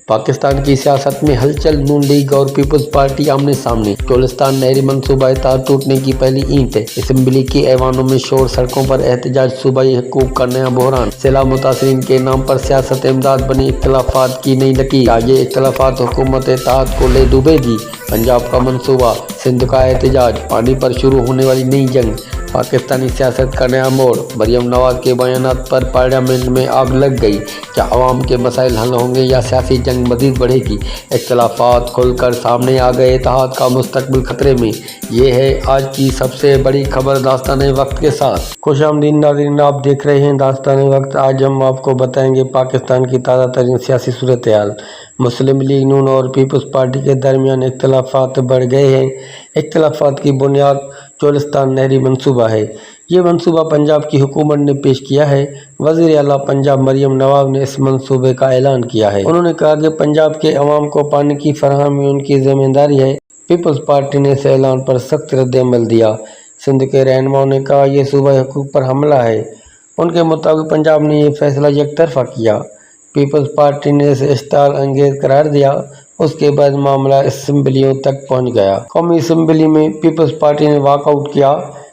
पाकिस्तान की सियासत में हलचल, नून लीग और पीपल्स पार्टी आमने सामने। चोलिस्तान नहरी मंसूबा तार टूटने की पहली ईंट। असेंबली के ऐवानों में शोर, सड़कों पर एहतजाज, सूबाई हकूक का नया बहरान। सैलाब मुतासरीन के नाम पर सियासत इमदाद बनी इख्तलाफात की नई लकीर। क्या ये इख्तलाफात हुकूमत इत्तेहाद को ले डूबेगी? पंजाब का मंसूबा, सिंध का एहतजाज, पानी पर शुरू होने वाली नई जंग, पाकिस्तानी सियासत का नया मोड़। मरियम नवाज के बयानात पर पार्लियामेंट में आग लग गई। क्या अवाम के मसाइल हल होंगे या सियासी जंग मज़ीद बढ़ेगी? इख्तलाफात खुलकर सामने आ गए, इत्तेहाद का मुस्तकबिल खतरे में। ये है आज की सबसे बड़ी खबर दास्तान वक्त के साथ। खुशामदीद नाज़रीन, आप देख रहे हैं दास्तान वक्त। आज हम आपको बताएंगे पाकिस्तान की ताज़ा तरीन सियासी सूरत हाल। मुस्लिम लीग नून और पीपल्स पार्टी के दरमियान इख्तलाफात बढ़ गए हैं। इख्तलाफात की बुनियाद चोलिस्तान नहरी मंसूबा है। ये मंसूबा पंजाब की हुकूमत ने पेश किया है। वज़ीर आला पंजाब मरियम नवाज ने इस मंसूबे का ऐलान किया है। उन्होंने कहा कि पंजाब के अवाम को पानी की फराहमी उनकी जिम्मेदारी है। पीपल्स पार्टी ने इस ऐलान पर सख्त रद्द-ए-अमल दिया। सिंध के रहनुमाओं ने कहा यह सूबाई हकूक पर हमला है। उनके मुताबिक पंजाब ने यह फैसला यकतरफा किया। पीपल्स पार्टी ने इसे इश्ताल अंगेज करार दिया। उसके बाद मामला असेंबलियों तक पहुंच गया। कौमी असेंबली में पीपल्स पार्टी ने वॉकआउट किया।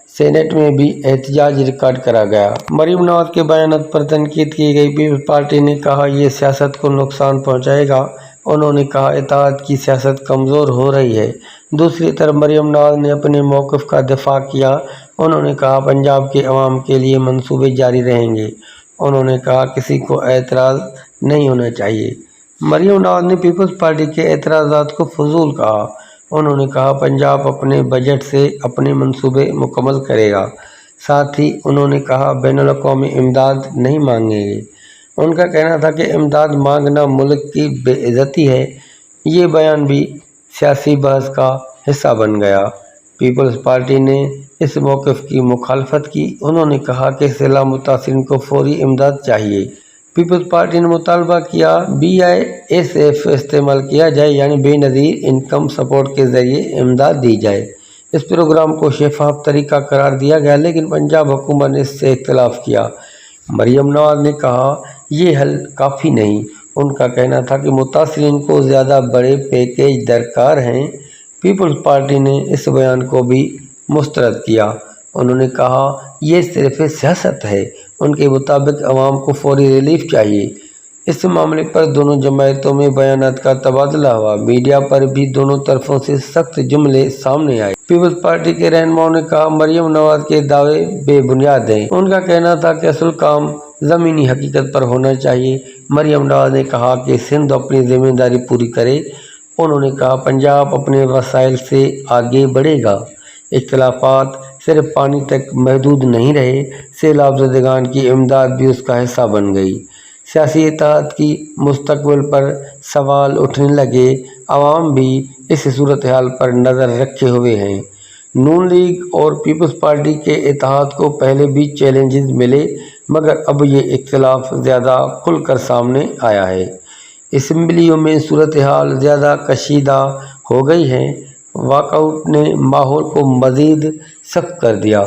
सेनेट में भी एहतजाज रिकॉर्ड करा गया। मरियम नवाज के बयानात पर तनकीद की गई। पीपल्स पार्टी ने कहा यह सियासत को नुकसान पहुंचाएगा। उन्होंने कहा इत्तेहाद की सियासत कमज़ोर हो रही है। दूसरी तरफ मरियम नवाज ने अपने मौक़िफ़ का दिफा किया। उन्होंने कहा पंजाब के अवाम के लिए मंसूबे जारी रहेंगे। उन्होंने कहा किसी को एतराज़ नहीं होना चाहिए। मरियम नवाज ने पीपल्स पार्टी के एतराज़ात को फजूल कहा। उन्होंने कहा पंजाब अपने बजट से अपने मंसूबे मुकम्मल करेगा। साथ ही उन्होंने कहा बैनुल-अक़वामी इमदाद नहीं मांगेंगे। उनका कहना था कि इमदाद मांगना मुल्क की बेइज्जती है। ये बयान भी सियासी बहस का हिस्सा बन गया। पीपल्स पार्टी ने इस मौक़िफ़ की मुखालफत की। उन्होंने कहा कि सैलाब मुतासरीन को फौरी इमदाद चाहिए। पीपल्स पार्टी ने मुतालबा किया BISF इस्तेमाल किया जाए, यानी बेनज़ीर इनकम सपोर्ट के ज़रिए इमदाद दी जाए। इस प्रोग्राम को शफाफ तरीका करार दिया गया, लेकिन पंजाब हुकूमत ने इससे इख्तलाफ किया। मरियम नवाज ने कहा ये हल काफ़ी नहीं। उनका कहना था कि मुतासरीन को ज़्यादा बड़े पैकेज दरकार हैं। पीपल्स पार्टी ने इस बयान को भी मुस्तरद किया। उन्होंने कहा यह सिर्फ सियासत है। उनके मुताबिक अवाम को फौरी रिलीफ चाहिए। इस मामले पर दोनों जमायतों में बयानात का तबादला हुआ। मीडिया पर भी दोनों तरफों से सख्त जुमले सामने आए। पीपल्स पार्टी के रहनुमाओं ने कहा मरियम नवाज के दावे बेबुनियाद हैं। उनका कहना था कि असल काम ज़मीनी हकीकत पर होना चाहिए। मरियम नवाज ने कहा कि सिंध अपनी जिम्मेदारी पूरी करे। उन्होंने कहा पंजाब अपने वसाइल से आगे बढ़ेगा। इख्तलाफात सिर्फ पानी तक महदूद नहीं रहे, सैलाब ज़दगान की इमदाद भी उसका हिस्सा बन गई। सियासी इत्तेहाद की मुस्तकबिल पर सवाल उठने लगे। अवाम भी इस सूरत हाल पर नज़र रखे हुए हैं। नून लीग और पीपल्स पार्टी के इत्तेहाद को पहले भी चैलेंजेस मिले, मगर अब ये इख्तलाफ ज़्यादा खुलकर सामने आया है। असेंबलियों में सूरत हाल ज़्यादा कशीदा हो गई है। वॉकआउट ने माहौल को मज़ीद सख्त कर दिया।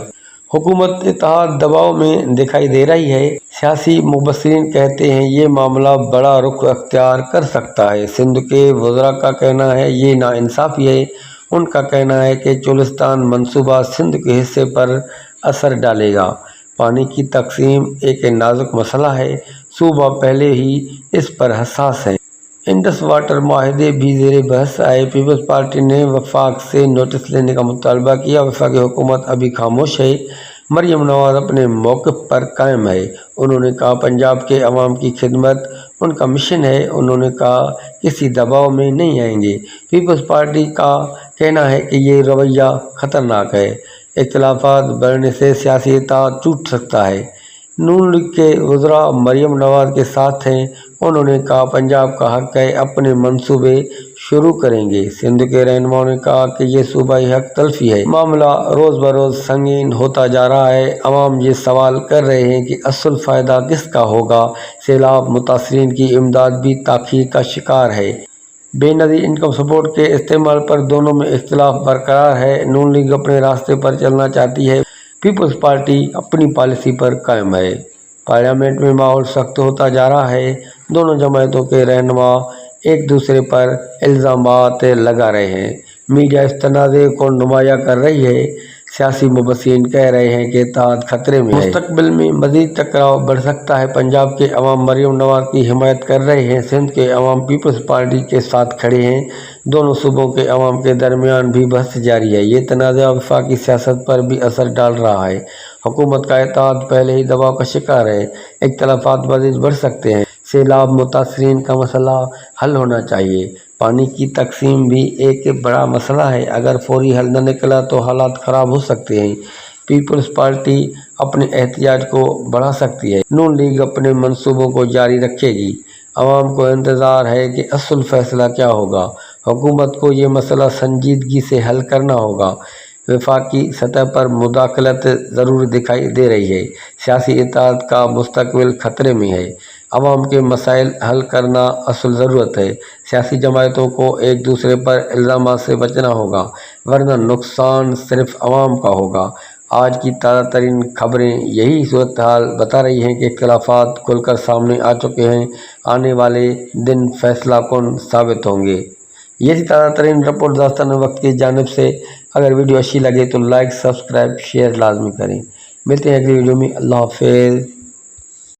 हुकूमत इत्तेहाद दबाव में दिखाई दे रही है। सियासी मुबस्सिरीन कहते हैं ये मामला बड़ा रुख अख्तियार कर सकता है। सिंध के वज़रा का कहना है ये नाइंसाफ़ी है। उनका कहना है कि चोलिस्तान मंसूबा सिंध के हिस्से पर असर डालेगा। पानी की तकसीम एक नाजुक मसला है। सूबा पहले ही इस पर हसास है। इंडस वाटर माहदे भी ज़ेरे बहस आए। पीपल्स पार्टी ने वफाक से नोटिस लेने का मुतालबा किया। वफाकी हुकूमत अभी खामोश है। मरियम नवाज अपने मौक़िफ़ पर कायम है। उन्होंने कहा पंजाब के अवाम की खिदमत उनका मिशन है। उन्होंने कहा किसी दबाव में नहीं आएंगे। पीपल्स पार्टी का कहना है कि ये रवैया ख़तरनाक है। इख्तलाफात बढ़ने से सियासी इत्तेहाद टूट सकता है। नून लीग के वज़रा मरियम नवाज के साथ हैं। उन्होंने कहा पंजाब का हक़ है, अपने मंसूबे शुरू करेंगे। सिंध के रहनुमाओं ने कहा कि ये सूबाई हक़ तलफी है। मामला रोज़ बरोज़ संगीन होता जा रहा है। अवाम ये सवाल कर रहे हैं कि असल फ़ायदा किसका होगा। सैलाब मुतासरीन की इमदाद भी ताख़ीर का शिकार है। बेनज़ीर इनकम सपोर्ट के इस्तेमाल पर दोनों में इख्तिलाफ बरकरार है। नून लीग अपने रास्ते पर चलना चाहती है। पीपल्स पार्टी अपनी पॉलिसी पर कायम है। पार्लियामेंट में माहौल सख्त होता जा रहा है। दोनों जमायतों के रहनुमा एक दूसरे पर इल्ज़ामात लगा रहे हैं। मीडिया इस तनाज़े को नुमाया कर रही है। सियासी मुबस्सिरीन कह रहे हैं कि इत्तेहाद खतरे में है। मुस्तकबिल में मज़ीद टकराव बढ़ सकता है। पंजाब के अवाम मरियम नवाज की हिमायत कर रहे हैं, सिंध के अवाम पीपल्स पार्टी के साथ खड़े हैं। दोनों सूबों के अवाम के दरमियान भी बहस जारी है। ये तनाज़ा वफाकी सियासत पर भी असर डाल रहा है। हुकूमत का इत्तेहाद पहले ही दबाव का शिकार है। इख्तलाफात मज़ीद बढ़ सकते हैं। सैलाब मुतासरीन का मसला हल होना चाहिए। पानी की तकसीम भी एक बड़ा मसला है। अगर फौरी हल न निकला तो हालात ख़राब हो सकते हैं। पीपल्स पार्टी अपने एहतियाज को बढ़ा सकती है। नून लीग अपने मंसूबों को जारी रखेगी। अवाम को इंतज़ार है कि असल फैसला क्या होगा। हुकूमत को ये मसला संजीदगी से हल करना होगा। वफाकी सतह पर मुदाखलत ज़रूर दिखाई दे रही है। सियासी इत्तेहाद का मुस्तकबिल खतरे में है। अवाम के मसाइल हल करना असल ज़रूरत है। सियासी जमायतों को एक दूसरे पर इल्ज़ामात से बचना होगा, वरना नुकसान सिर्फ अवाम का होगा। आज की ताज़ा तरीन खबरें यही सूरत हाल बता रही हैं कि इख्तलाफात खुलकर सामने आ चुके हैं। आने वाले दिन फैसला कुन साबित होंगे। ये थी ताज़ा तरीन रिपोर्ट दास्तान वक्त की जानिब से। अगर वीडियो अच्छी लगे तो लाइक, सब्सक्राइब, शेयर लाजमी करें। मिलते हैं अगली वीडियो में। अल्लाह हाफ़िज़।